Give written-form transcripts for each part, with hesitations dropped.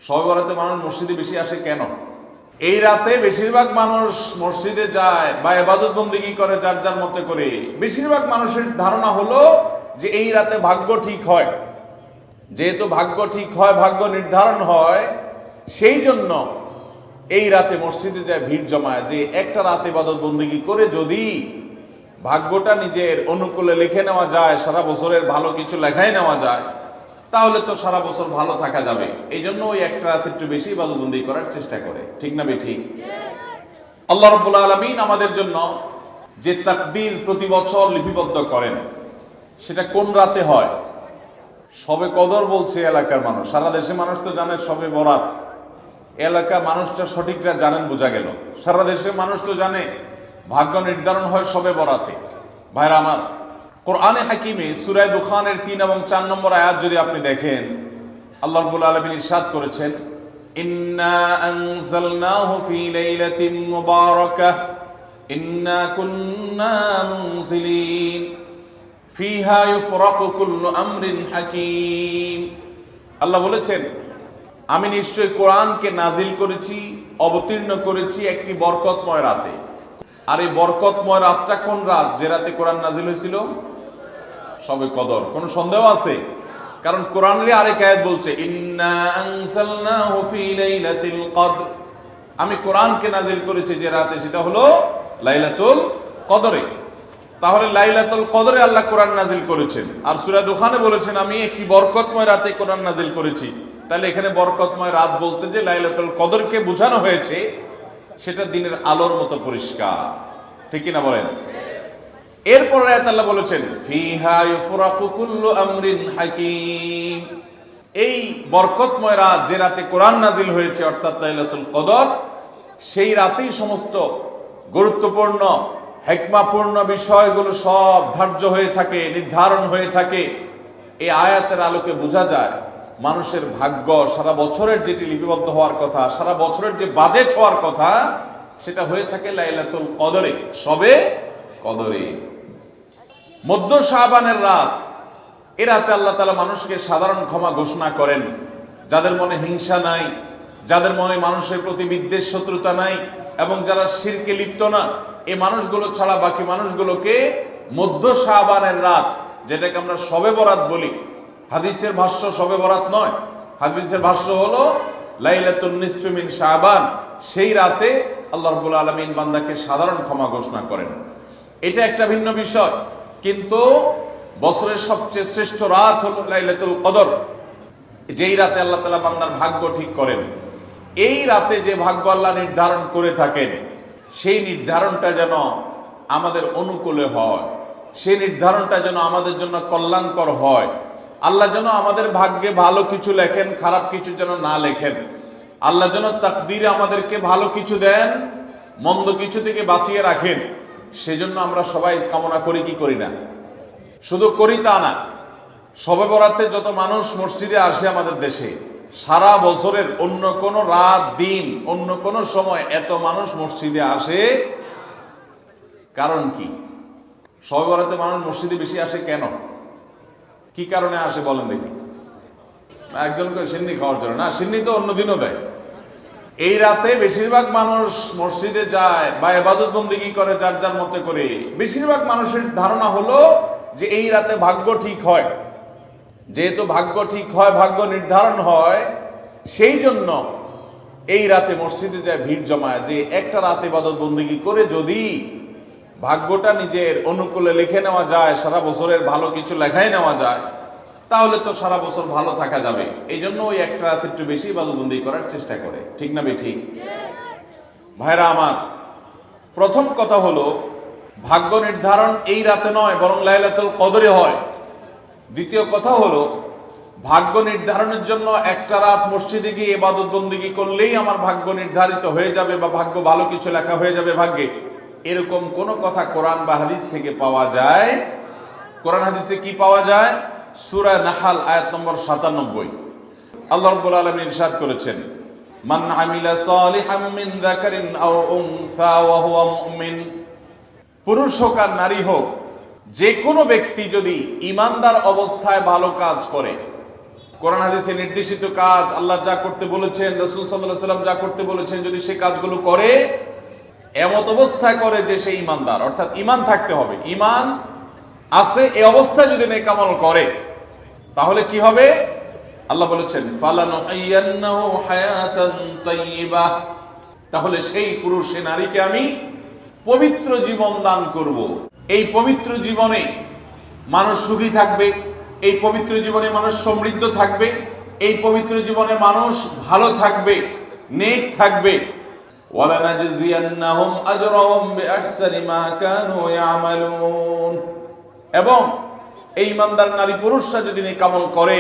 শবে বরাতে মানুষ মসজিদে বেশি আসে কেন? এই রাতে বেশিরভাগ মানুষ মসজিদে যায় বা ইবাদত বন্দেগী করে যার যার মতে করে। বেশিরভাগ মানুষের ধারণা হলো যে এই রাতে ভাগ্য ঠিক হয়। যেহেতু ভাগ্য ঠিক হয়, ভাগ্য নির্ধারণ হয়, সেই জন্য এই রাতে মসজিদে যায়, ভিড় জমায় যে একটা রাতে ইবাদত বন্দেগী করে যদি ভাগ্যটা নিজের অনুকূলে লিখে নেওয়া যায়, সারা বছরের ভালো কিছু লেখাই নেওয়া যায়, তাহলে তো সারা বছর ভালো থাকা যাবে। এই জন্য ওই একটা রাত একটু বেশি ইবাদত বন্দেগী করার চেষ্টা করে। ঠিক না বেঠিক? আল্লাহ রাব্বুল আলামিন আমাদের জন্য যে তাকদীর প্রতি বছর লিপিবদ্ধ করেন, সেটা কোন রাতে হয়? শবে কদর বলছে এলাকার মানুষ। সারা দেশের মানুষ তো জানে শবে বরাত। এলাকার মানুষটা সঠিকটা জানেন, বোঝা গেল। সারা দেশের মানুষ তো জানে ভাগ্য নির্ধারণ হয় শবে বরাতে। ভাইরা আমার, কোরআনে হাকিমে সূরা দুখানের ৩ এবং ৪ নম্বর আয়াত যদি আপনি দেখেন, আল্লাহ রাব্বুল আলামিন ইরশাদ করেছেন, ইন্না আনজালনাহু ফি লাইলাতিন মুবারাকাহ ইন্না কুন্না মুনজিলিন ফিহা ইউফরাকু কুল্লু আমরিন হাকিম। আল্লাহ বলেছেন, আমি নিশ্চয় কোরআনকে নাজিল করেছি, অবতীর্ণ করেছি একটি বরকতময় রাতে। আর এই বরকতময় রাতটা কোন রাত? যে রাতে কোরআন নাজিল হয়েছিল শবে কদর। কোনো সন্দেহ আছে? কারণ কোরআনের আরেক আয়াত বলছে, ইন্না আনজালনাহু ফি লাইলাতিল কদর, আমি কোরআনকে নাজিল করেছি যে রাতে, সেটা হলো লাইলাতুল কদরে। তাহলে লাইলাতুল কদরে আল্লাহ কোরআন নাজিল করেছেন। আর সূরা দুখানে বলেছেন, আমি একটি বরকতময় রাতে কোরআন নাজিল করেছি। তাহলে এখানে বরকতময় রাত বলতে যে লাইলাতুল কদরকে বোঝানো হয়েছে, সেটা দিনের আলোর মতো পরিষ্কার। ঠিক কিনা বলেন? এরপর আয়াত আল্লাহ বলেছেন, ফিহা ইউফরাকু কুল্লু আমরিন হাকিম, এই বরকতময় রাত যে রাতে কোরআন নাজিল হয়েছে, অর্থাৎ লাইলাতুল কদর, সেই রাতেই সমস্ত গুরুত্বপূর্ণ হিকমাপূর্ণ বিষয়গুলো সব ধার্য হয়ে থাকে, নির্ধারণ হয়ে থাকে। এই আয়াতের আলোকে বোঝা যায় মানুষের ভাগ্য সারা বছরের যেটি লিপিবদ্ধ হওয়ার কথা, সারা বছরের যে বাজেট হওয়ার কথা, সেটা হয়ে থাকে লাইলাতুল কদরে, শবে কদরে। মধ্য শাবানের রাত, এ রাতে আল্লাহ তাআলা মানুষকে সাধারণ ক্ষমা ঘোষণা করেন। যাদের মনে হিংসা নাই, যাদের মনে মানুষের প্রতি বিদ্বেষ শত্রুতা নাই, এবং যারা শিরকে লিপ্ত না, এই মানুষগুলো ছাড়া বাকি মানুষগুলোকে মধ্য শাবানের রাত, যেটাকে আমরা শবে বরাত বলি, হাদিসের ভাষ্য শবে বরাত নয়, হাদিসের ভাষ্য হলো লাইলাতুন নিসফি মিন শাবান, সেই রাতে আল্লাহ রাব্বুল আলামিন বান্দাকে সাধারণ ক্ষমা ঘোষণা করেন। এটা একটা ভিন্ন বিষয়, কিন্তু বছরের সবচেয়ে শ্রেষ্ঠ রাত হলো লাইলাতুল কদর, যেই রাতে আল্লাহ তাআলা বান্দার ভাগ্য ঠিক করেন। এই রাতে যে ভাগ্য আল্লাহ নির্ধারণ করে থাকেন, সেই নির্ধারণটা যেন আমাদের অনুকূলে হয়, সেই নির্ধারণটা যেন আমাদের জন্য কল্যাণকর হয়। আল্লাহ যেন আমাদের ভাগ্যে ভালো কিছু লেখেন, খারাপ কিছু যেন না লেখেন। আল্লাহ যেন তাকদীরে আমাদেরকে ভালো কিছু দেন, মন্দ কিছু থেকে বাঁচিয়ে রাখেন। সেজন্য আমরা সবাই কামনা করি কি করি না? শুধু করি তা না, শবে বরাতে যত মানুষ মসজিদে আসে আমাদের দেশে, সারা বছরের অন্য কোনো রাত, দিন, অন্য কোনো সময় এত মানুষ মসজিদে আসে। কারণ কি? শবে বরাতে মানুষ মসজিদে বেশি আসে কেন? কি কারণে আসে বলেন দেখি? একজনকে সিন্নি খাওয়ার জন্য না, সিন্নি তো অন্যদিনও দেয়। এই রাতে বেশিরভাগ মানুষ মসজিদে যায় বা ইবাদত বন্দেগী করে যার যার মতে করে। বেশিরভাগ মানুষের ধারণা হলো যে এই রাতে ভাগ্য ঠিক হয়। যেহেতু ভাগ্য ঠিক হয়, ভাগ্য নির্ধারণ হয়, সেই জন্য এই রাতে মসজিদে যায়, ভিড় জমায় যে একটা রাতে ইবাদত বন্দেগী করে যদি ভাগ্যটা নিজের অনুকূলে লিখে নেওয়া যায়, সারা বছরের ভালো কিছু লেখাই নেওয়া যায়, তাহলে তো সারা বছর ভালো থাকা যাবে। এই জন্য ওই একটা রাত একটু বেশি ইবাদত বন্দেগী করার চেষ্টা করে। ঠিক না বেঠিক? ভাইরা আমার, প্রথম কথা হলো ভাগ্য নির্ধারণ এই রাতে নয়, বরং লাইলাতুল কদরে হয়। দ্বিতীয় কথা হলো ভাগ্য নির্ধারণের জন্য একটা রাত মসজিদে গিয়ে ইবাদত বন্দেগী করলেই আমার ভাগ্য নির্ধারিত হয়ে যাবে বা ভাগ্য ভালো কিছু লেখা হয়ে যাবে ভাগ্যে, এরকম কোন কথা কোরআন বা হাদিস থেকে পাওয়া যায়? কোরআন হাদিসে কি পাওয়া যায়? সূরা নাহাল আয়াত নম্বর ৯৭। আল্লাহ রাব্বুল আলামিন ইরশাদ করেছেন, মান আমিলা সালিহাম মিন যাকারিন আও উনসা ওয়া হুয়া মুমিন, পুরুষ হোক আর নারী হোক, যে কোনো ব্যক্তি যদি ঈমানদার অবস্থায় ভালো কাজ করে, কোরআন হাদিসে নির্দেশিত কাজ, আল্লাহ যা করতে বলেছেন, রাসূল সাল্লাল্লাহু আলাইহি ওয়াসাল্লাম যা করতে বলেছেন, যদি সে কাজগুলো করে, এমত অবস্থায় করে যে সে ঈমানদার, অর্থাৎ ঈমান থাকতে হবে, ঈমান আছে এই অবস্থায় যদি নেক আমল করে, তাহলে কি হবে? আল্লাহ বলেছেন ফালানুহিয়ান্নাহু হায়াতান তাইয়্যিবাহ, তাহলে সেই পুরুষ সে নারীকে আমি পবিত্র জীবন দান করব। এই পবিত্র জীবনে মানুষ সুখী থাকবে, এই পবিত্র জীবনে মানুষ সমৃদ্ধ থাকবে, এই পবিত্র জীবনে মানুষ ভালো থাকবে, নেক থাকবে। ওয়ালানাজজিয়ান্নাহুম আজরাহুম বিআহসানি মা কানু ইয়ামালুন, এবং এই ইমানদার নারী পুরুষরা যদি নেক আমল করে,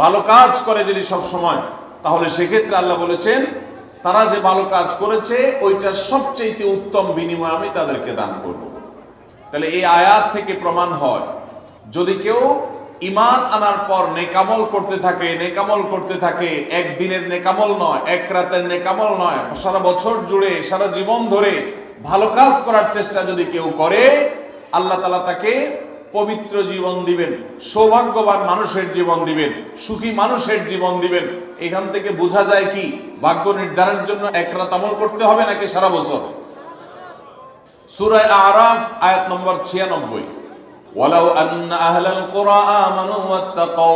ভালো কাজ করে যদি সব সময়, তাহলে সেক্ষেত্রে আল্লাহ বলেছেন তারা যে ভালো কাজ করেছে ওইটা সবচেয়ে উত্তম বিনিময় আমি তাদেরকে দান করব। তাহলে এই আয়াত থেকে প্রমাণ হয়, যদি কেউ ঈমান আনার পর নেকামল করতে থাকে, নেকামল করতে থাকে, একদিনের নেকামল নয়, এক রাতের নেকামল নয়, সারা বছর জুড়ে সারা জীবন ধরে ভালো কাজ করার চেষ্টা যদি কেউ করে, আল্লাহ তাআলা তাকে পবিত্র জীবন দিবেন, সৌভাগ্যবান মানুষের জীবন দিবেন, সুখী মানুষের জীবন দিবেন। এখান থেকে বোঝা যায় কি, ভাগ্য নির্ধারণের জন্য এক রাত আমল করতে হবে নাকি সারা বছর? সূরা আরাফ আয়াত নম্বর 96, ওয়ালাউ আন্না আহলাল কুরা আমানু ওয়াত্তাকাউ,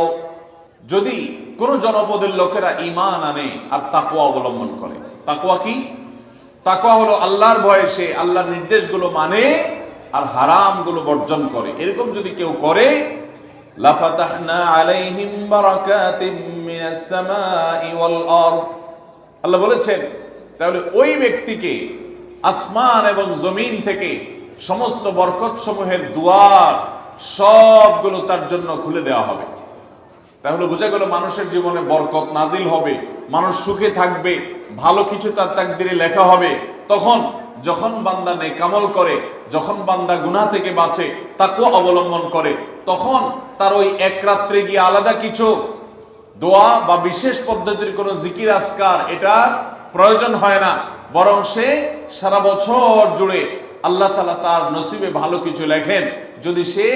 যদি কোন জনপদের লোকেরা ঈমান আনে আর তাকওয়া অবলম্বন করে। তাকওয়া কি? তাকওয়া হলো আল্লাহর ভয়ে সে আল্লাহর নির্দেশগুলো মানে আর হারামগুলো বর্জন করে, এরকম যদি কেউ করে, লাফাতাহনা আলাইহিম বারাকাতিম মিনাস সামাই ওয়াল আরদ, আল্লাহ বলেছেন তাহলে ওই ব্যক্তিকে আসমান এবং জমিন থেকে সমস্ত বরকত সমূহের দুয়ার সবগুলো তার জন্য খুলে দেওয়া হবে। তাহলে বোঝা গেল মানুষের জীবনে বরকত নাজিল হবে, মানুষ সুখে থাকবে, ভালো কিছু তার তাকদিরে লেখা হবে। তখন যখন বান্দা নেক আমল করে, যখন বান্দা গুনাহ থেকে বাঁচে, তাকওয়া অবলম্বন করে, তখন তার ওই এক রাত্রে গিয়ে আলাদা কিছু দোয়া বা বিশেষ পদ্ধতির কোনো জিকির আজকার এটা প্রয়োজন হয় না, বরং সে সারা বছর জুড়ে আল্লাহ তাআলা তার নসিবে ভালো কিছু লেখেন, যদি সে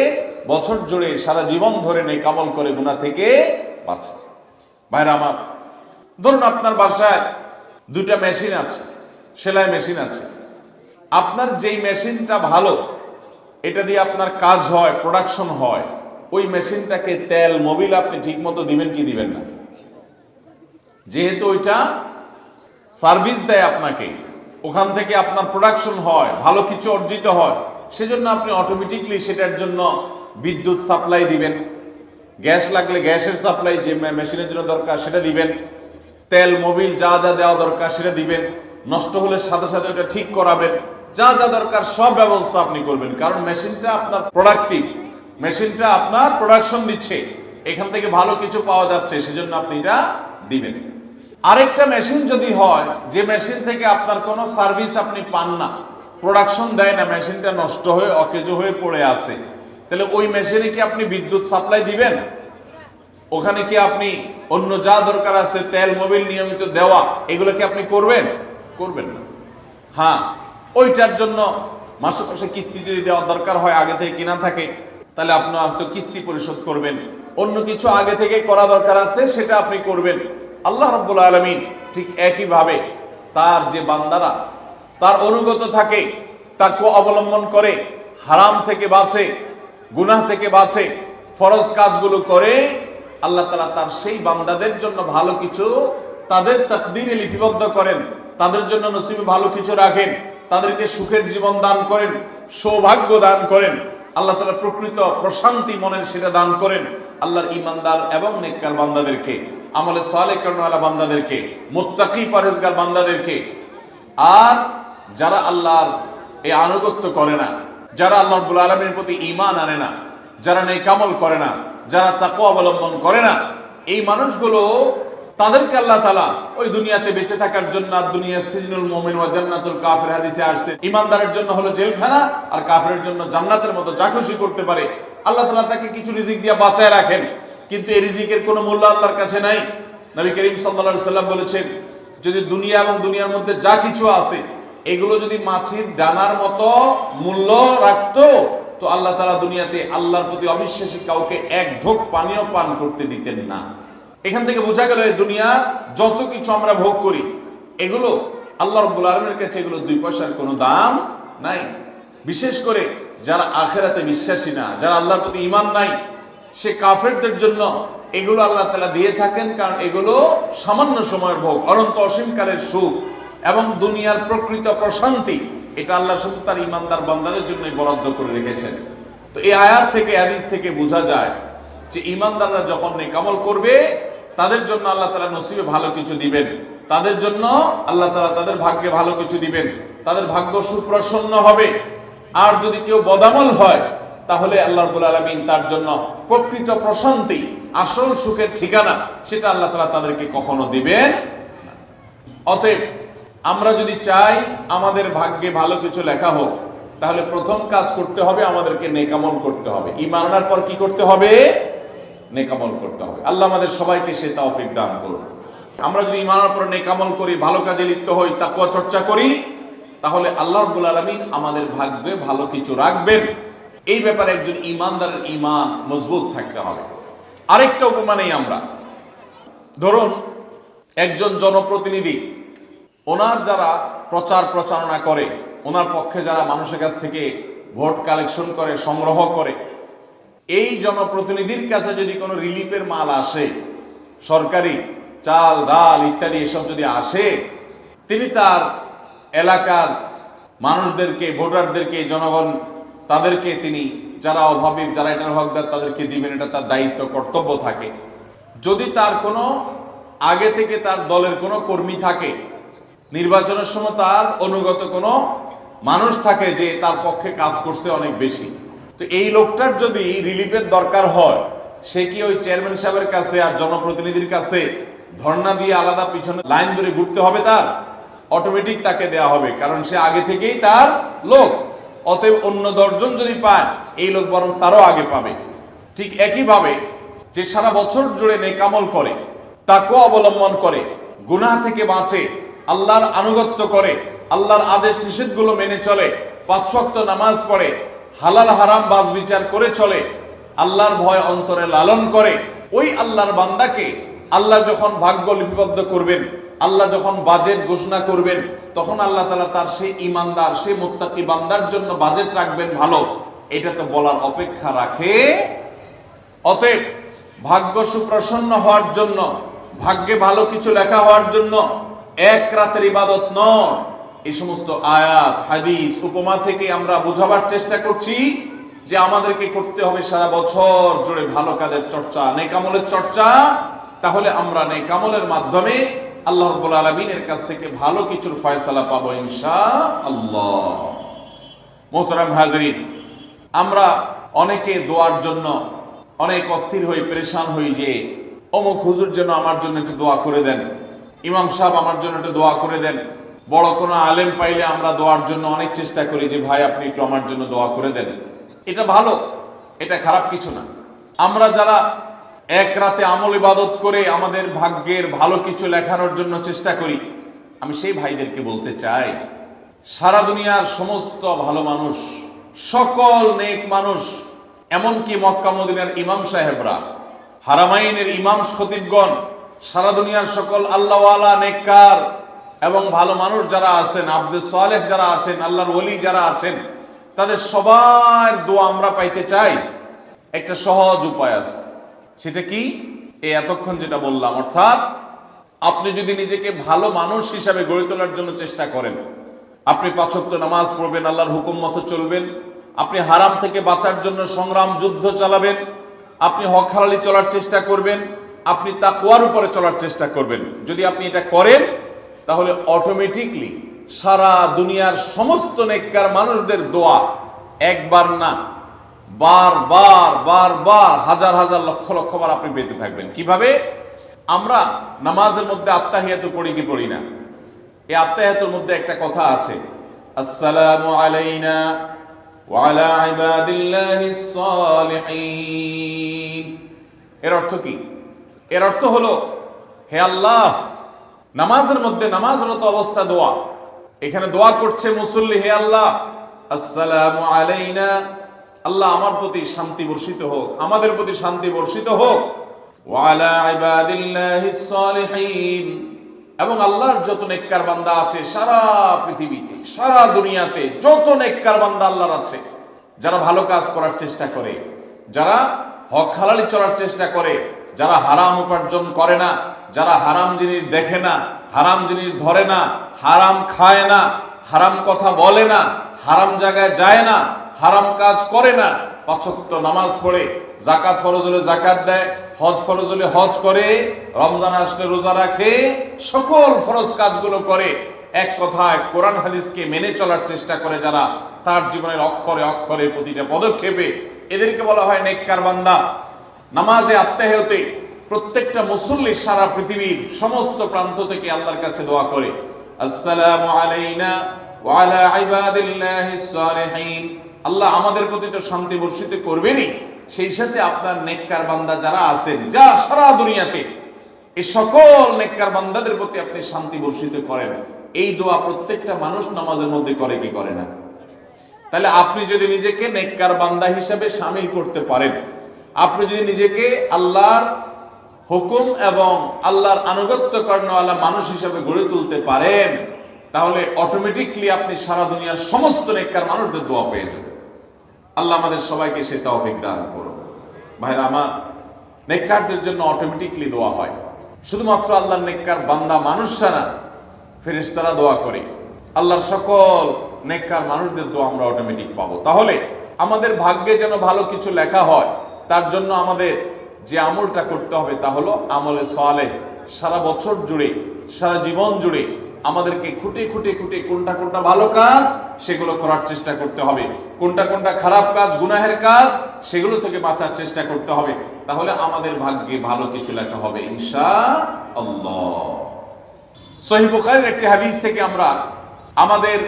বছর জুড়ে সারা জীবন ধরে নেক আমল করে গুনাহ থেকে বাঁচে। ভাইরা আমার, ধরুন আপনার বাসায় দুইটা মেশিন আছে, সেলাই মেশিন আছে। আপনার যেই মেশিনটা ভালো, এটা দিয়ে আপনার কাজ হয়, প্রোডাকশন হয়, ওই মেশিনটাকে তেল মোবিল আপনি ঠিক মতো দিবেন কি দিবেন না? যেহেতু ওইটা সার্ভিস দেয় আপনাকে, ওখান থেকে আপনার প্রোডাকশন হয়, ভালো কিছু অর্জিত হয়, সেজন্য আপনি অটোমেটিকলি সেটার জন্য বিদ্যুৎ সাপ্লাই দিবেন, গ্যাস লাগলে গ্যাসের সাপ্লাই যে মেশিনের জন্য দরকার সেটা দিবেন, তেল মোবিল যা যা দেওয়া দরকার সেটা দিবেন, নষ্ট হলে সাথে সাথে ওটা ঠিক করাবেন, যা যা দরকার সব ব্যবস্থা আপনি করবেন। কারণ মেশিনটা আপনার প্রোডাক্টিভ, মেশিনটা আপনার প্রোডাকশন দিচ্ছে, এখান থেকে ভালো কিছু পাওয়া যাচ্ছে, সেজন্য আপনি এটা দিবেন। আরেকটা মেশিন যদি হয় যে মেশিন থেকে আপনার কোনো সার্ভিস আপনি পান না, প্রোডাকশন দেয় না, মেশিনটা নষ্ট হয়ে অকেজো হয়ে পড়ে আছে, তাহলে ওই মেশিনে কি আপনি বিদ্যুৎ সাপ্লাই দিবেন? ওখানে কি আপনি অন্য যা দরকার আছে তেল মোবিল নিয়মিত দেওয়া, এগুলো কি আপনি করবেন? করবেন না। হ্যাঁ, ওইটার জন্য মাসে মাসে কিস্তি যদি দেওয়ার দরকার হয়, আগে থেকে কিনা থাকে, তাহলে আপনি হয়তো কিস্তি পরিশোধ করবেন, অন্য কিছু আগে থেকে করা দরকার আছে সেটা আপনি করবেন। আল্লাহ রাব্বুল আলামিন ঠিক একইভাবে তার যে বান্দারা তার অনুগত থাকে, তাকওয়া অবলম্বন করে, হারাম থেকে বাঁচে, গুনাহ থেকে বাঁচে, ফরজ কাজগুলো করে, আল্লাহ তাআলা তার সেই বান্দাদের জন্য ভালো কিছু তাদের তাকদীরে লিপিবদ্ধ করেন, তাদের জন্য নসিবে ভালো কিছু রাখেন, তাদেরকে সুখের জীবন দান করেন, সৌভাগ্য দান করেন, আল্লাহ তাআলা প্রকৃত প্রশান্তি মনের সেটা দান করেন। আল্লাহর ঈমানদার এবং নেককার বান্দাদেরকে, আমলে সালেহ করনেওয়ালা বান্দাদেরকে, মুত্তাকি পরহেজগার বান্দাদেরকে। আর যারা আল্লাহর এই আনুগত্য করে না, যারা আল্লাহ রাব্বুল আলামিনের প্রতি ঈমান আনে না, যারা নেক আমল করে না, যারা তাকওয়া অবলম্বন করে না, এই মানুষগুলো তাদেরকে আল্লাহ তাআলা ওই দুনিয়াতে বেঁচে থাকার জন্য, দুনিয়া সিজনুল মুমিন ওয়া জান্নাতুল কাফির হাদিসে আসছে, ঈমানদারের জন্য হলো জেলখানা আর কাফিরের জন্য জান্নাতের মতো যা খুশি করতে পারে। আল্লাহ তাআলা তাকে কিছু রিজিক দিয়ে বাঁচায় রাখেন, কিন্তু এই রিজিকের কোনো মূল্য আল্লাহর কাছে নাই। নবী করিম সাল্লাল্লাহু আলাইহি সাল্লাম বলেছেন, যদি দুনিয়া এবং দুনিয়ার মধ্যে যা কিছু আছে এগুলো যদি মাছির ডানার মতো মূল্য রাখতো, তো আল্লাহ তাআলা দুনিয়াতে আল্লাহর প্রতি অবিশ্বাসী কাউকে এক ঢোক পানিও পান করতে দিতেন না। এখান থেকে বোঝা গেল এই দুনিয়া যত কিছু আমরা ভোগ করি এগুলো আল্লাহ রাব্বুল আলামিনের কাছে এগুলো 2 পয়সার কোনো দাম নাই। বিশেষ করে যারা আখিরাতে বিশ্বাসী না, যারা আল্লাহর প্রতি ঈমান নাই, সে কাফেরদের জন্য এগুলো আল্লাহ তাআলা দিয়ে থাকেন, কারণ এগুলো সামান্য সময়ের ভোগ, অনন্ত অসীমকালের সুখ এবং দুনিয়ার প্রকৃত প্রশান্তি এটা আল্লাহ শুধু তার ঈমানদার বান্দাদের জন্যই বরাদ্দ করে রেখেছেন। তো এই আয়াত থেকে, হাদিস থেকে বোঝা যায় যে ঈমানদাররা যখন নেক আমল করবে তাদের জন্য আল্লাহ তাআলা নসিবে ভালো কিছু দিবেন, তাদের জন্য আল্লাহ তাআলা তাদের ভাগ্যে ভালো কিছু দিবেন, তাদের ভাগ্য সুপ্রসন্ন হবে। আর যদি কেউ বদামল হয় তাহলে আল্লাহ রাব্বুল আলামিন তার জন্য প্রকৃত প্রশান্তি, আসল সুখের ঠিকানা সেটা আল্লাহ তাআলা তাদেরকে কখনো দিবেন না। অতএব আমরা যদি চাই আমাদের ভাগ্যে ভালো কিছু লেখা হোক, তাহলে প্রথম কাজ করতে হবে আমাদেরকে নেক আমল করতে হবে। ঈমান আনার পর কি করতে হবে? নেক আমল করতে হবে। আল্লাহ আমাদের সবাইকে সে তৌফিক দান করুন। আমরা যদি ঈমান আনার পর নেক আমল করি, ভালো কাজে লিপ্ত হই, তাকওয়া চর্চা করি, তাহলে আল্লাহ রাব্বুল আলামিন আমাদের ভাগ্যে ভালো কিছু রাখবেন। এই ব্যাপারে একজন ঈমানদারের ঈমান মজবুত থাকতে হবে। আরেকটা উপমা নেই আমরা। ধরুন একজন জনপ্রতিনিধি, ওনার যারা প্রচার প্রচারণা করে, ওনার পক্ষে যারা মানুষের কাছ থেকে ভোট কালেকশন করে, সংগ্রহ করে, এই জনপ্রতিনিধির কাছে যদি কোনো রিলিফের মাল আসে, সরকারি চাল ডাল ইত্যাদি এসব যদি আসে, তিনি তার এলাকার মানুষদেরকে, ভোটারদেরকে, জনগণ তাদেরকে তিনি যারা অভাবী, যারা এটার হকদার তাদেরকে দিবেন, এটা তার দায়িত্ব কর্তব্য থাকে। যদি তার কোনো আগে থেকে তার দলের কোনো কর্মী থাকে, নির্বাচনের সময় তার অনুগত কোনো মানুষ থাকে যে তার পক্ষে কাজ করছে অনেক বেশি, তো এই লোকটার যদি রিলিফের দরকার হয়, সে কি ওই চেয়ারম্যান সাহেবের কাছে আর জনপ্রতিনিধির কাছে ধর্ণা দিয়ে আলাদা পিছনে লাইন ধরে ঘুরতে হবে? তার অটোমেটিক তাকে দেয়া হবে, কারণ সে আগে থেকেই তার লোক। অতএব অন্য 10 জন যদি পায়, এই লোক বরং তারও আগে পাবে। ঠিক একইভাবে যে সারা বছর জুড়ে নেক আমল করে, তাকওয়া অবলম্বন করে, গুনাহ থেকে বাঁচে, আল্লাহর আনুগত্য করে, আল্লাহর আদেশ নিষেধগুলো মেনে চলে, 5 ওয়াক্ত নামাজ পড়ে, হালাল হারাম বাজ বিচার করে চলে, আল্লাহর ভয় অন্তরে লালন করে, ওই আল্লাহর বান্দাকে আল্লাহ যখন ভাগ্য লিপিবদ্ধ করবেন, আল্লাহ যখন বাজেট ঘোষণা করবেন, তখন আল্লাহ তাআলা তার সেই ঈমানদার, সেই মুত্তাকি বান্দার জন্য বাজেট রাখবেন ভালো, এটা তো বলার অপেক্ষা রাখে। অতএব ভাগ্য সুপ্রসন্ন হওয়ার জন্য, ভাগ্যে ভালো কিছু লেখা হওয়ার জন্য এক রাতের ইবাদত নয়। এই সমস্ত আয়াত, হাদিস, উপমা থেকে আমরা বোঝাবার চেষ্টা করছি যে আমাদেরকে করতে হবে সারা বছর জুড়ে ভালো কাজের চর্চা, নেক আমলের চর্চা। তাহলে আমরা নেক আমলের মাধ্যমে আল্লাহ রাব্বুল আলামিনের কাছ থেকে ভালো কিছুর ফয়সালা পাবো ইনশাআল্লাহ। মোহতারাম হাজরিন, আমরা অনেকে দোয়ার জন্য অনেক অস্থির হই, পেরেশান হই যে অমুক হুজুর যেন আমার জন্য একটু দোয়া করে দেন, ইমাম সাহেব আমার জন্য একটু দোয়া করে দেন। বড় কোনো আলেম পাইলে আমরা দোয়ার জন্য অনেক চেষ্টা করি যে ভাই আপনি একটু আমার জন্য দোয়া করে দেন। এটা ভালো, এটা খারাপ কিছু না। আমরা যারা এক রাতে আমল ইবাদত করে আমাদের ভাগ্যের ভালো কিছু লেখানোর জন্য চেষ্টা করি, আমি সেই ভাইদেরকে বলতে চাই, সারা দুনিয়ার সমস্ত ভালো মানুষ, সকল নেক মানুষ, এমনকি মক্কা মদিনার ইমাম সাহেবরা, হারামাইনের ইমাম খতিবগণ, সারা দুনিয়ার সকল আল্লাহওয়ালা, নেককার এবং ভালো মানুষ যারা আছেন, আব্দুস সালেহ যারা আছেন, আল্লাহর ওলি যারা আছেন, তাদের সবার দোয়া আমরা পাইতে চাই। একটা সহজ উপায় আছে, সেটা কি? এই এতক্ষণ যেটা বললাম, অর্থাৎ আপনি যদি নিজেকে ভালো মানুষ হিসাবে গড়ে তোলার জন্য চেষ্টা করেন, আপনি 5 ওয়াক্ত নামাজ পড়বেন, আল্লাহর হুকুম মতো চলবেন, আপনি হারাম থেকে বাঁচার জন্য সংগ্রাম যুদ্ধ চালাবেন, আপনি হক হালালি চলার চেষ্টা করবেন, আপনি তাকওয়ার উপরে চলার চেষ্টা করবেন। যদি আপনি এটা করেন, তাহলে অটোমেটিকলি সারা দুনিয়ার সমস্ত নেককার মানুষদের দোয়া একবার না, বারবার বারবার, হাজার হাজার লক্ষ লক্ষ বার আপনি পেতে থাকবেন। কিভাবে? আমরা নামাজের মধ্যে আত্তাহিয়াতু পড়ি কি পড়ি না? এই আত্তাহিয়াতুর মধ্যে একটা কথা আছে, আসসালামু আলাইনা ওয়া আলা ইবাদিল্লাহিস সালিহিন। এর অর্থ কি? এর অর্থ হলো, হে আল্লাহ, নামাজের মধ্যে নামাজরত অবস্থা দোয়া, এখানে দোয়া করছে মুসল্লি, হে আল্লাহ, আসসালামু আলাইনা, আল্লাহ আমার প্রতি শান্তি বর্ষিত হোক, আমাদের প্রতি শান্তি বর্ষিত হোক, ওয়া আলা ইবাদিল্লাহিস সালিহিন, এবং আল্লাহর যত নেককার বান্দা আছে সারা পৃথিবীতে, সারা দুনিয়াতে যত নেককার বান্দা আল্লাহর আছে, যারা ভালো কাজ করার চেষ্টা করে, যারা হক হালালি চলার চেষ্টা করে, যারা হারাম উপার্জন করে না, যারা হারাম জিনিস দেখে না, হারাম জিনিস ধরে না, হারাম খায় না, হারাম কথা বলে না, হারাম জায়গায় যায় না, হারাম কাজ করে না, 5 ওয়াক্ত নামাজ পড়ে, যাকাত ফরজ হলে যাকাত দেয়, হজ ফরজ হলে হজ করে, রমজান আসলে রোজা রাখে, সকল ফরজ কাজগুলো করে, এক কথায় কোরআন হাদিসকে মেনে চলার চেষ্টা করে যারা, তার জীবনের অক্ষরে অক্ষরে প্রতিটা পদক্ষেপে, এদেরকে বলা হয় নেককার বান্দা। নামাজে আত্মাহতে প্রত্যেকটা মুসল্লি সারা পৃথিবীর সমস্ত প্রান্ত থেকে আল্লাহর কাছে দোয়া করে, আসসালামু আলাইনা ওয়া আলা ইবাদিল্লাহিস সালিহিন, আল্লাহ আমাদের প্রতি তো শান্তি বর্ষিত করবেনই, সেই সাথে আপনার নেককার বান্দা যারা আছেন, যা সারা দুনিয়াতে, এই সকল নেককার বান্দাদের প্রতি আপনি শান্তি বর্ষিত করেন। এই দোয়া প্রত্যেকটা মানুষ নামাজের মধ্যে করে কি করে না? তাহলে আপনি যদি নিজেকে নেককার বান্দা হিসাবে শামিল করতে পারেন, আপনি যদি নিজেকে আল্লাহর হুকুম এবং আল্লাহর আনুগত্য করানোওয়ালা মানুষ হিসাবে গড়ে তুলতে পারেন, তাহলে অটোমেটিকলি আপনি সারা দুনিয়ার সমস্ত নেককার মানুষদের দোয়া পেয়ে যাবেন। আল্লাহ আমাদের সবাইকে সে তৌফিক দান করুন। ভাইরা আমার, নেককারদের জন্য অটোমেটিকলি দোয়া হয়। শুধুমাত্র আল্লাহর নেককার বান্দা মানুষরা না, ফেরেশতারা দোয়া করে। আল্লাহর সকল নেককার মানুষদের দোয়া আমরা অটোমেটিক পাবো। তাহলে আমাদের ভাগ্যে যেন ভালো কিছু লেখা হয়, তার জন্য আমাদের যে আমলটা করতে হবে তা হলো আমলে সালেহ। সারা বছর জুড়ে, সারা জীবন জুড়ে আমাদেরকে খুঁটে খুঁটে খুঁটে কোনটা কোনটা ভালো কাজ সেগুলো করার চেষ্টা করতে হবে, কোনটা কোনটা খারাপ কাজ, গুনাহের কাজ, সেগুলো থেকে বাঁচার চেষ্টা করতে হবে। তাহলে আমাদের ভাগ্যে ভালো কিছু লেখা হবে ইনশাআল্লাহ। সহিহ বুখারীর একটি হাদিস থেকে আমরা আমাদের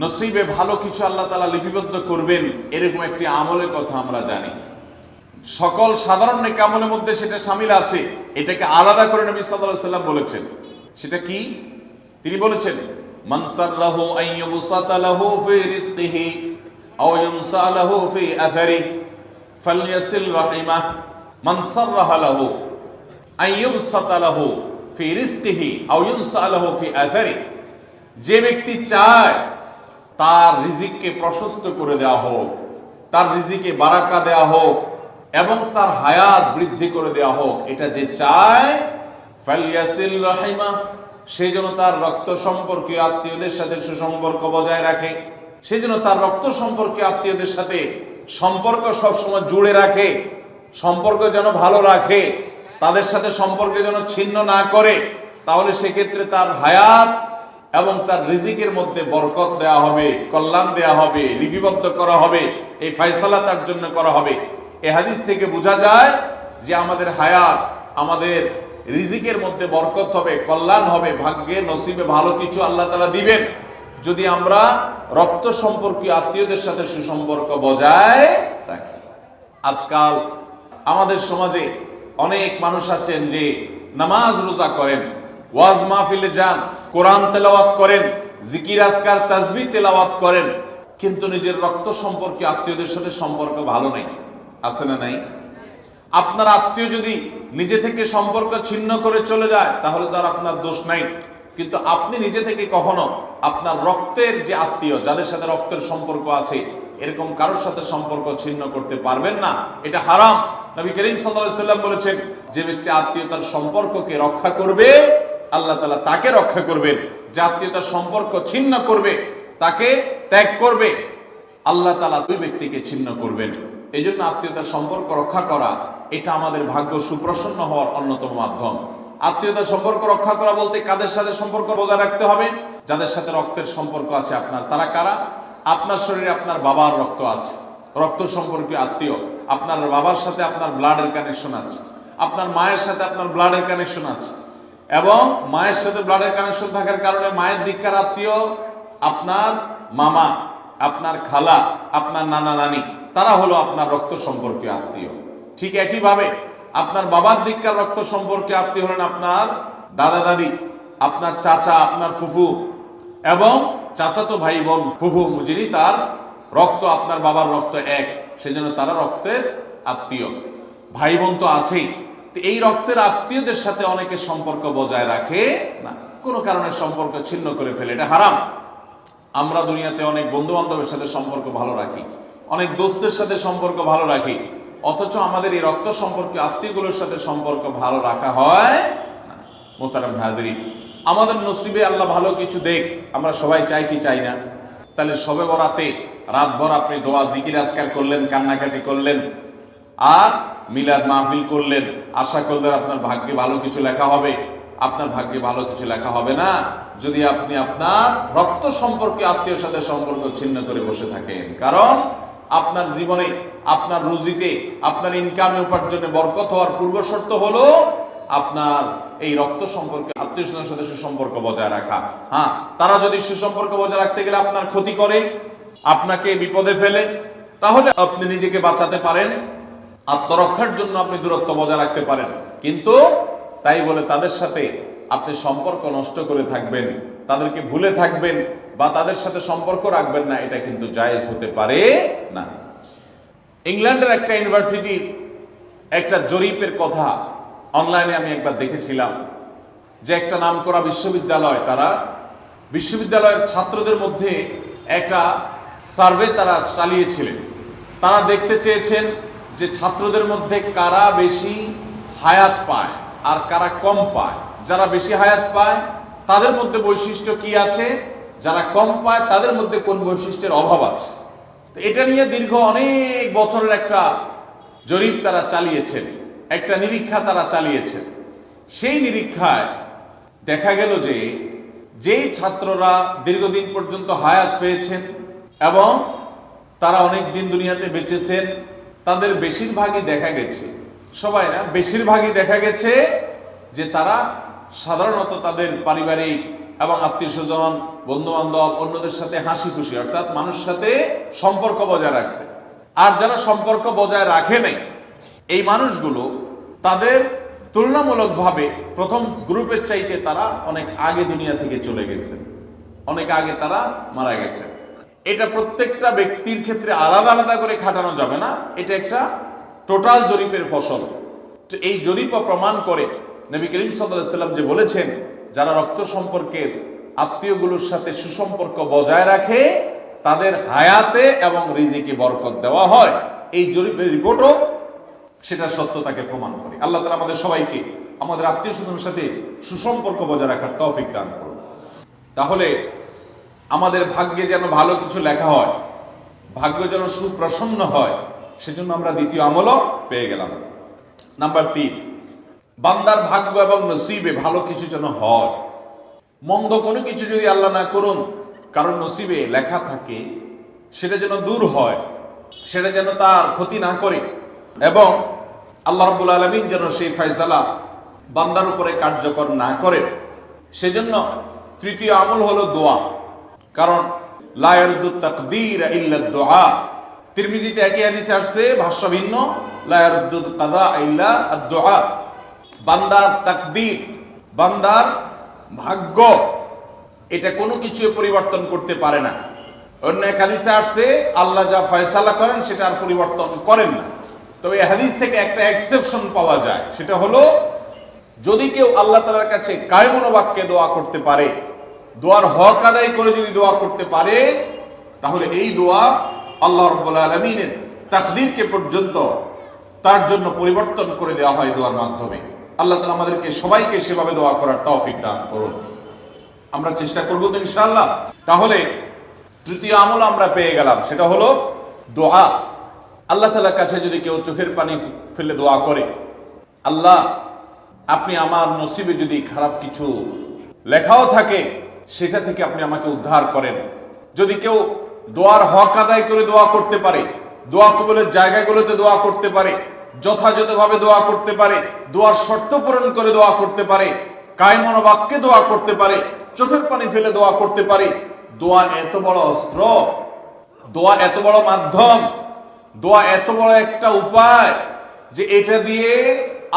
নসিবে ভালো কিছু আল্লাহ তাআলা লিপিবদ্ধ করবেন এরকম একটি আমলের কথা আমরা জানি। সকল সাধারণ নেক আমলের মধ্যে সেটা শামিল আছে, এটাকে আলাদা করে নবী সাল্লাল্লাহু আলাইহি ওয়াসাল্লাম বলেছেন। সেটা কি? তিনি বলেছেন, মান সাররাহু আন ইউবসাতা লাহু ফি রিজকিহি আও ইউনসা লাহু ফি আথারিহি ফালইয়াসিল রাহিমাহ। মান সাররাহা লাহু আন ইউবসাতা লাহু ফি রিজকিহি আও ইউনসা লাহু ফি আথারিহি, যে ব্যক্তি চায় তার রিজিককে প্রশস্ত করে দেওয়া হোক, তার রিজিকে বারাকা দেওয়া হোক এবং তার হায়াত বৃদ্ধি করে দেওয়া হোক, এটা যে চায়, ফালইয়াসিল রাহিমাহ, সেই জন্য তার রক্ত সম্পর্কীয় আত্মীয়দের সাথে সুসম্পর্ক বজায় রাখে, সেই জন্য তার রক্ত সম্পর্কীয় আত্মীয়দের সাথে সম্পর্ক সবসময় জুড়ে রাখে, সম্পর্ক যেন ভালো রাখে, তাদের সাথে সম্পর্ক যেন ছিন্ন না করে। তাহলে সেক্ষেত্রে তার হায়াত এবং তার রিজিকের মধ্যে বরকত দেওয়া হবে, কল্যাণ দেওয়া হবে, লিপিবদ্ধ করা হবে, এই ফয়সালা তার জন্য করা হবে। এই হাদিস থেকে বোঝা যায় যে আমাদের হায়াত, আমাদের রিজিকের মধ্যে বরকত হবে, কল্যাণ হবে, ভাগ্যে নসিবে ভালো কিছু আল্লাহ তাআলা দিবেন যদি আমরা রক্ত সম্পর্কীয় আত্মীয়দের সাথে সুসম্পর্ক বজায় রাখি। আজকাল আমাদের সমাজে অনেক মানুষ আছেন যে নামাজ রোজা করেন, ওয়াজ মাহফিলে যান, কোরআন তেলাওয়াত করেন, জিকির আজকার তাসবিহ তেলাওয়াত করেন, কিন্তু নিজের রক্ত সম্পর্কে আত্মীয়দের সাথে সম্পর্ক ভালো নাই। আছে না নাই? আপনার আত্মীয় যদি নিজে থেকে সম্পর্ক ছিন্ন করে চলে যায় তাহলে তো আর আপনার দোষ নাই, কিন্তু আপনি নিজে থেকে কখনো আপনার রক্তের যে আত্মীয়, যাদের সাথে রক্তের সম্পর্ক আছে, এরকম কারোর সাথে সম্পর্ক ছিন্ন করতে পারবেন না। এটা হারাম। নবী করিম সাল্লাল্লাহু আলাইহি ওয়াসাল্লাম বলেছেন, যে ব্যক্তি আত্মীয়তার সম্পর্ককে রক্ষা করবে আল্লাহ তাআলা তাকে রক্ষা করবেন, যে আত্মীয়তার সম্পর্ক ছিন্ন করবে, তাকে ত্যাগ করবে, আল্লাহ তাআলা ওই ব্যক্তিকে ছিন্ন করবেন। এই জন্য আত্মীয়তার সম্পর্ক রক্ষা করা এটা আমাদের ভাগ্য সুপ্রসন্ন হওয়ার অন্যতম মাধ্যম। আত্মীয়তার সম্পর্ক রক্ষা করা বলতে কাদের সাথে সম্পর্ক বজায় রাখতে হবে? যাদের সাথে রক্তের সম্পর্ক আছে আপনার। তারা কারা? আপনার শরীরে আপনার বাবার রক্ত আছে, রক্ত সম্পর্কীয় আত্মীয়। আপনার বাবার সাথে আপনার ব্লাডের কানেকশন আছে, আপনার মায়ের সাথে আপনার ব্লাডের কানেকশন আছে, এবং মায়ের সাথে ব্লাডের কানেকশন থাকার কারণে মায়ের দিককার আত্মীয় আপনার মামা, আপনার খালা, আপনার নানা নানি, তারা হলো আপনার রক্ত সম্পর্কীয় আত্মীয়। ঠিক একইভাবে আপনার বাবার দিককার রক্ত সম্পর্কে আত্মীয় হলেন আপনার দাদা দাদি, আপনার চাচা, আপনার ফুফু, এবং চাচাতো ভাই বোন ফুফু, যিনি তার রক্ত আপনার বাবার রক্ত এক, সেজন্য তারা রক্তের আত্মীয়। ভাই বোন তো আছেই, তো এই রক্তের আত্মীয়দের সাথে অনেকে সম্পর্ক বজায় রাখে না, কোনো কারণে সম্পর্ক ছিন্ন করে ফেলে, এটা হারাম। আমরা দুনিয়াতে অনেক বন্ধু বান্ধবের সাথে সম্পর্ক ভালো রাখি, অনেক দোস্তের সাথে সম্পর্ক ভালো রাখি, অথচ আমাদের এই রক্ত সম্পর্কে আত্মীয়গুলোর সাথে সম্পর্ক ভালো রাখা হয় না। মোহতারাম হাজিরিন, আমাদের নসিবে আল্লাহ ভালো কিছু দেখ, আমরা সবাই চাই কি চাই না? তাহলে শবে বরাতে রাতভর আপনি দোয়া জিকির আজকার করলেন, কান্নাকাটি করলেন, আর মিলাদ মাহফিল করলেন, আশা করলেন আপনার ভাগ্যে ভালো কিছু লেখা হবে। আপনার ভাগ্যে ভালো কিছু লেখা হবে না যদি আপনি আপনার রক্ত সম্পর্কে আত্মীয়র সাথে সম্পর্ক ছিন্ন করে বসে থাকেন। কারণ আপনার জীবনে, আপনার রুজিতে, আপনার ইনকামে, উপার্জনে বরকত হওয়ার পূর্ব শর্ত হলো আপনার এই রক্ত সম্পর্কে আত্মীয় স্বজনের সাথে সুসম্পর্ক বজায় রাখা। হ্যাঁ, তারা যদি সুসম্পর্ক বজায় রাখতে গেলে আপনার ক্ষতি করে, আপনাকে বিপদে ফেলে, তাহলে আপনি নিজেকে বাঁচাতে পারেন, আত্মরক্ষার জন্য আপনি দূরত্ব বজায় রাখতে পারেন। কিন্তু তাই বলে তাদের সাথে আপনি সম্পর্ক নষ্ট করে থাকবেন, তাদেরকে ভুলে থাকবেন বা তাদের সাথে সম্পর্ক রাখবেন না, এটা কিন্তু জায়েজ হতে পারে না। ইংল্যান্ডের একটা ইউনিভার্সিটির একটা জরিপের কথা অনলাইনে আমি একবার দেখেছিলাম, যে একটা নামকরা বিশ্ববিদ্যালয়, তারা বিশ্ববিদ্যালয়ের ছাত্রদের মধ্যে একটা সার্ভে তারা চালিয়েছিলেন। তারা দেখতে চেয়েছেন যে ছাত্রদের মধ্যে কারা বেশি হায়াত পায় আর কারা কম পায়। যারা বেশি হায়াত পায় তাদের মধ্যে বৈশিষ্ট্য কি আছে, যারা কম পায় তাদের মধ্যে কোন বৈশিষ্ট্যের অভাব আছে। তো এটা নিয়ে দীর্ঘ অনেক বছরের একটা জরিপ তারা চালিয়েছেন, একটা নিরীক্ষা তারা চালিয়েছেন। সেই নিরীক্ষায় দেখা গেল যে যেই ছাত্ররা দীর্ঘদিন পর্যন্ত হায়াত পেয়েছেন এবং তারা অনেক দিন দুনিয়াতে বেঁচেছেন, তাদের বেশিরভাগই দেখা গেছে, সবাই না, বেশিরভাগই দেখা গেছে যে তারা সাধারণত তাদের পারিবারিক এবং আত্মীয় স্বজন, বন্ধু বান্ধব, অন্যদের সাথে হাসি খুশি, অর্থাৎ মানুষের সাথে সম্পর্ক বজায় রাখছে। আর যারা সম্পর্ক বজায় রাখে নাই, এই মানুষগুলো তাদের তুলনামূলকভাবে প্রথম গ্রুপের চাইতে তারা অনেক আগে দুনিয়া থেকে চলে গেছে, অনেক আগে তারা মারা গেছে। এটা প্রত্যেকটা ব্যক্তির ক্ষেত্রে আলাদা আলাদা করে খাটানো যাবে না, এটা একটা টোটাল জরিপের ফসল। তো এই জরিপ প্রমাণ করে নবী করিম সাল্লাল্লাহু আলাইহি ওয়াসাল্লাম যে বলেছেন, যারা রক্ত সম্পর্কের আত্মীয়গুলোর সাথে সুসম্পর্ক বজায় রাখে তাদের হায়াতে এবং রিজিকে বরকত দেওয়া হয়। এই জরিপের রিপোর্টও সেটা সত্যতাকে প্রমাণ করে। আল্লাহ তাআলা আমাদের সবাইকে আমাদের আত্মীয় স্বজনের সাথে সুসম্পর্ক বজায় রাখার তৌফিক দান করুন। তাহলে আমাদের ভাগ্যে যেন ভালো কিছু লেখা হয়, ভাগ্য যেন সুপ্রসন্ন হয়, সেজন্য আমরা দ্বিতীয় আমলও পেয়ে গেলাম। নাম্বার 3, বান্দার ভাগ্য এবং নসিবে ভালো কিছু যেন হয়। মন্দ কোনো কিছু যদি আল্লাহ না করুন কারণ নসিবে লেখা থাকে, সেটা যেন দূর হয়, সেটা যেন তার ক্ষতি না করে, এবং আল্লাহ রাব্বুল আলামিন যেন সেই ফয়সালা বান্দার উপরে কার্যকর না করে। সেজন্য তৃতীয় আমল হলো দোয়া। কারণ লা ইয়ারুদ্দু তাকদীর ইল্লা দুআ। তিরমিজিতে একই হাদিসে আসছে, ভাষ্য ভিন্ন, লা ইয়ারুদ্দু কাযা ইল্লা আদ-দুআ। বান্দার তাকদীর, বান্দার ভাগ্য, এটা কোনো কিছু পরিবর্তন করতে পারে না। অন্য এক হাদিসে আসছে, আল্লাহ যা ফয়সালা করেন সেটা আর পরিবর্তন করেন না। তবে এই হাদিস থেকে একটা এক্সেপশন পাওয়া যায়, সেটা হলো যদি কেউ আল্লাহ তাআলার কাছে কায়মন বাক্যে দোয়া করতে পারে, দোয়ার হক আদায় করে যদি দোয়া করতে পারে, তাহলে এই দোয়া আল্লাহ রাব্বুল আলামিনের তাকদীরকে পর্যন্ত তার জন্য পরিবর্তন করে দেওয়া হয় দোয়ার মাধ্যমে। আল্লাহ তাআলা আমাদেরকে সবাইকে সেভাবে দোয়া করার তৌফিক দান করুন। আমরা চেষ্টা করব তো ইনশাআল্লাহ। তাহলে তৃতীয় আমল আমরা পেয়ে গেলাম, সেটা হলো দোয়া। আল্লাহ তাআলার কাছে যদি কেউ চোখের পানি ফেলে দোয়া করে, আল্লাহ আপনি আমার নসিবে যদি খারাপ কিছু লেখাও থাকে সেটা থেকে আপনি আমাকে উদ্ধার করেন। যদি কেউ দোয়ার হক আদায় করে দোয়া করতে পারে, দোয়া কবুলের জায়গাগুলোতে দোয়া করতে পারে, যথাযথভাবে দোয়া করতে পারে, দোয়ার শর্ত পূরণ করে দোয়া করতে পারে, কায়মন বাক্যে দোয়া করতে পারে, চোখের পানি ফেলে দোয়া করতে পারে, দোয়া এত বড় অস্ত্র, দোয়া এত বড় মাধ্যম, দোয়া এত বড় একটা উপায় যে এটা দিয়ে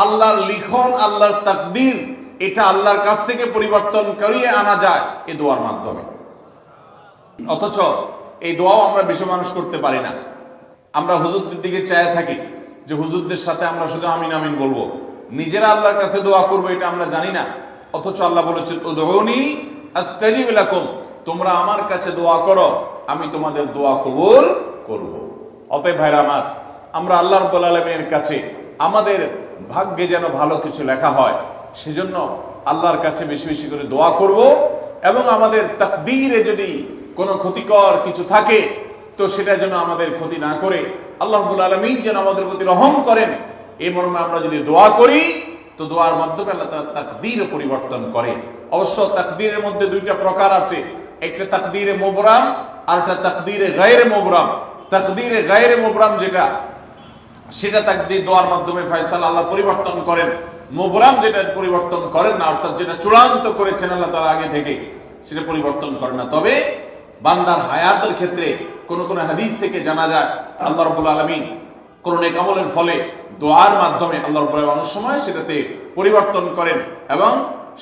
আল্লাহর লিখন, আল্লাহর তাকদীর, এটা আল্লাহর কাছ থেকে পরিবর্তন করিয়ে আনা যায় এই দোয়ার মাধ্যমে। অথচ এই দোয়াও আমরা বেশি মানুষ করতে পারি না। আমরা হুজুরদের দিকে চায় থাকি যে হুজুরদের সাথে আমরা শুধু আমিন আমিন বলবো, নিজেরা আল্লাহর কাছে দোয়া করবো এটা আমরা জানি না, অথচ আল্লাহ বলেছেন উদউনি আস্তাজিব লাকুম, তোমরা আমার কাছে দোয়া করো, আমি তোমাদের দোয়া কবুল করব। অতএব ভাইরা আমার, আমরা আল্লাহ রাব্বুল আলামিনের কাছে আমাদের ভাগ্যে যেন ভালো কিছু লেখা হয়, সেজন্য আল্লাহর কাছে বেশি বেশি করে দোয়া করব। এবং আমাদের তাকদীরে যদি কোনো ক্ষতিকর কিছু থাকে তো সেটা যেন আমাদের ক্ষতি না করে আল্লাহ রাব্বুল আলামিন যেন আমাদের প্রতি রহম করেন, এই মর্মে আমরা যদি দোয়া করি তো দোয়ার মাধ্যমে আল্লাহ তাআলা তাকদীরও পরিবর্তন করে। অবশ্য তাকদীরের মধ্যে দুইটা প্রকার আছে, একটা তাকদীরে মুবরাম আর একটা তাকদীরে গায়রে মুবরাম। তাকদীরে গায়রে মুবরাম যেটা, সেটা তাকদীর দোয়ার মাধ্যমে ফয়সালা আল্লাহ পরিবর্তন করেন। মুবরাম যেটা পরিবর্তন করেন না, অর্থাৎ যেটা চূড়ান্ত করেছেন আল্লাহ তাআলা আগে থেকে, সেটা পরিবর্তন করেন না। তবে বান্দার হায়াতের ক্ষেত্রে কোন কোন হাদিস থেকে জানা যায় আল্লাহ রাব্বুল আলামিন কোন নেক আমলের ফলে দোয়ার মাধ্যমে আল্লাহ রাব্বুল আলামিন অনেক সময় সেটাতে পরিবর্তন করেন এবং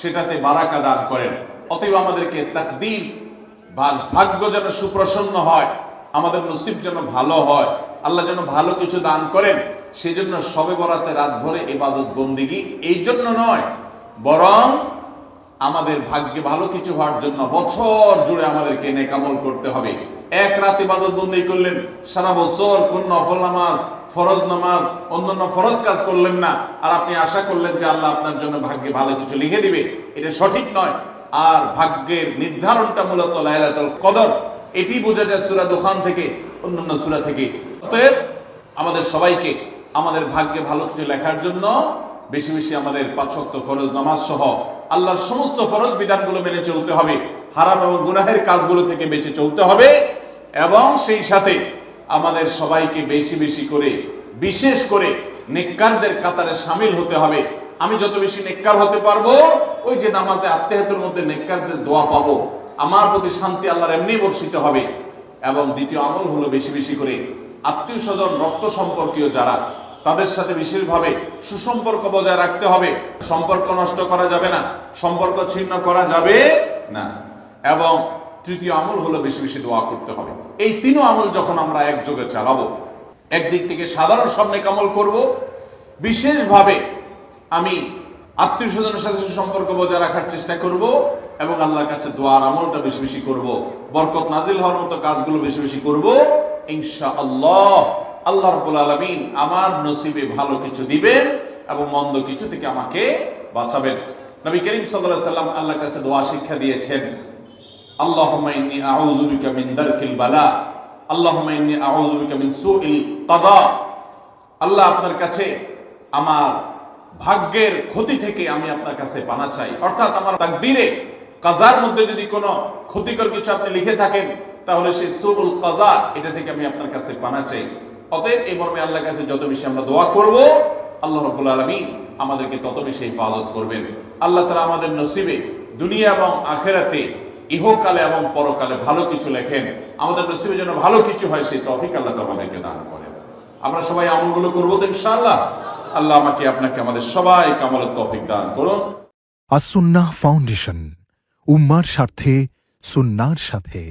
সেটাতে বারাকা দান করেন। অতএব আমাদেরকে তাকদীর ভাগ্য যেন সুপ্রসন্ন হয়, আমাদের নসিব যেন ভালো হয়, আল্লাহ যেন ভালো কিছু দান করেন, সেজন্য শবে বরাতে রাত ভরে ইবাদত বন্দিগি এই জন্য নয়, বরং আমাদের ভাগ্যে ভালো কিছু হওয়ার জন্য বছর জুড়ে আমাদেরকে নেক আমল করতে হবে। এক রাত ইবাদত বন্দেগি করলেন, সারা বছর কোন নফল নামাজ, ফরজ নামাজ, অন্যান্য ফরজ কাজ করলেন না, আর আপনি আশা করলেন যে আল্লাহ আপনার জন্য ভাগ্যে ভালো কিছু লিখে দিবে, এটা সঠিক নয়। আর ভাগ্যের নির্ধারণটা মূলত লাইলাতুল কদর, এটি বোঝা যায় সূরা দুখান থেকে, অন্যান্য সূরা থেকে। অতএব আমাদের সবাইকে আমাদের ভাগ্যে ভালো কিছু লেখার জন্য বেশি বেশি আমাদের 5 ওয়াক্ত ফরজ নামাজ সহ আল্লাহর সমস্ত ফরজ বিধানগুলো মেনে চলতে হবে, হারাম এবং গুনাহের কাজগুলো থেকে বেঁচে চলতে হবে, এবং সেই সাথে আমাদের সবাইকে বেশি বেশি করে বিশেষ করে নেককারদের কাতারে শামিল হতে হবে। আমি যত বেশি নেককার হতে পারবো, ওই যে নামাজে আত্মেহাতের মধ্যে নেককারদের দোয়া পাবো, আমার প্রতি শান্তি আল্লাহর এমনি বর্ষিত হবে। এবং দ্বিতীয় আমল হলো বেশি বেশি করে আত্মীয় স্বজন, রক্ত সম্পর্কীয় যারা, তাদের সাথে বিশেষভাবে সুসম্পর্ক বজায় রাখতে হবে। সম্পর্ক নষ্ট করা যাবে না, সম্পর্ক ছিন্ন করা যাবে না। এবং তৃতীয় আমল হলো বেশি বেশি দোয়া করতে হবে। এই তিনও আমল যখন আমরা একযোগে চালাবো, একদিক থেকে সাধারণ সব নেক আমল করব, বিশেষভাবে আমি আত্মীয় স্বজনের সাথে সুসম্পর্ক বজায় রাখার চেষ্টা করব, এবং আল্লাহর কাছে দোয়ার আমলটা বেশি বেশি করব, বরকত নাজিল হওয়ার মতো কাজগুলো বেশি বেশি করব, ইনশাআল্লাহ আল্লাহ রাব্বুল আলামিন আমার নসিবে ভালো কিছু দিবেন এবং মন্দ কিছু থেকে আমাকে বাঁচাবেন। নবী করিম সাল্লাল্লাহু আলাইহি সাল্লাম আল্লাহর কাছে দোয়া শিক্ষা দিয়েছেন, আল্লাহুম্মা ইন্নী আউযু বিকা মিন দারকিল বালা, আল্লাহুম্মা ইন্নী আউযু বিকা মিন সুইল কাদা। আল্লাহ, আপনার কাছে আমার ভাগ্যের ক্ষতি থেকে আমি আপনার কাছে পানা চাই। অর্থাৎ আমার তাকদীরে কাজার মধ্যে যদি কোনো ক্ষতিকর কিছু আপনি লিখে থাকেন, তাহলে সেই সুউল কাজা, এটা থেকে আমি আপনার কাছে পানা চাই। অতএব এই মর্মে আল্লাহর কাছে যত বেশি আমরা দোয়া করব, আল্লাহ রাব্বুল আলামিন আমাদেরকে তত বেশি হিফাজত করবেন। আল্লাহ তাআলা আমাদের নসিবে দুনিয়া এবং আখিরাতে, ইহকালে এবং পরকালে ভালো কিছু লেখেন, আমাদের নসিবে যেন ভালো কিছু হয় সেই তৌফিক আল্লাহ তাআলা আমাদেরকে দান করেন। আমরা সবাই আমলগুলো করবো তো ইনশাআল্লাহ। আল্লাহ আমাকে আপনাকে আমাদের সবাইকে আমলের তৌফিক দান করুন। আস-সুন্নাহ ফাউন্ডেশন, উম্মার স্বার্থে সুন্নাহর সাথে।